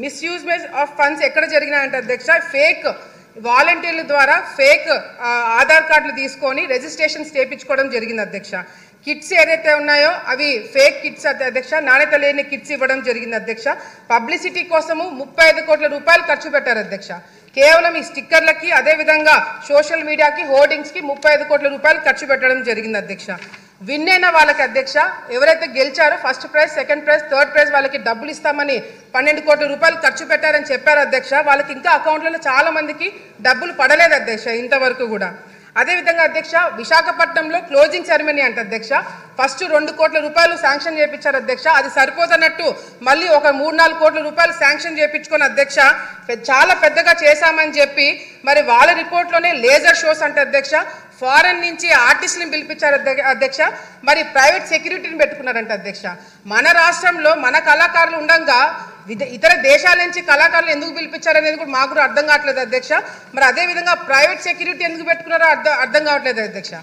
Misuse of funds ఎక్కడ జరిగినాయంటే అధ్యక్ష fake వాలంటీర్ల ద్వారా ఫేక్ ఆధార్ కార్డులు తీసుకొని రిజిస్ట్రేషన్స్ చేయించుకోవడం జరిగింది అధ్యక్ష. కిట్స్ ఏదైతే ఉన్నాయో అవి ఫేక్ కిట్స్ అధ్యక్ష, నాణ్యత లేని కిట్స్ ఇవ్వడం జరిగింది అధ్యక్ష. పబ్లిసిటీ కోసము 35 కోట్ల రూపాయలు ఖర్చు పెట్టారు అధ్యక్ష. కేవలం ఈ స్టిక్కర్లకి అదేవిధంగా సోషల్ మీడియాకి హోర్డింగ్స్కి 35 కోట్ల రూపాయలు ఖర్చు పెట్టడం జరిగింది అధ్యక్ష. విన్ అయిన వాళ్ళకి అధ్యక్ష ఎవరైతే గెలిచారో first prize, second prize, third prize వాళ్ళకి డబ్బులు ఇస్తామని 12 కోట్ల రూపాయలు ఖర్చు పెట్టారని చెప్పారు అధ్యక్ష. వాళ్ళకి ఇంకా అకౌంట్లలో చాలా మందికి డబ్బులు పడలేదు అధ్యక్ష ఇంతవరకు కూడా. అదేవిధంగా అధ్యక్ష విశాఖపట్నంలో క్లోజింగ్ సెరమనీ అంటే అధ్యక్ష ఫస్ట్ 2 కోట్ల రూపాయలు శాంక్షన్ చేయించారు అధ్యక్ష. అది సరిపోతున్నట్టు మళ్ళీ ఒక 3-4 కోట్ల రూపాయలు శాంక్షన్ చేయించుకొని అధ్యక్ష చాలా పెద్దగా చేశామని చెప్పి మరి వాళ్ళ రిపోర్ట్లోనే లేజర్ షోస్ అంటే అధ్యక్ష ఫారెన్ నుంచి ఆర్టిస్టులను పిలిపించారు అధ్యక్ష. మరి ప్రైవేట్ సెక్యూరిటీని పెట్టుకున్నారంట అధ్యక్ష. మన రాష్ట్రంలో మన కళాకారులు ఉండగా ఇతర దేశాల నుంచి కళాకారులు ఎందుకు పిలిపించారనేది కూడా మాకు కూడా అర్థం కావట్లేదు అధ్యక్ష. మరి అదేవిధంగా ప్రైవేట్ సెక్యూరిటీ ఎందుకు పెట్టుకున్నారో అర్థం కావట్లేదు అధ్యక్ష.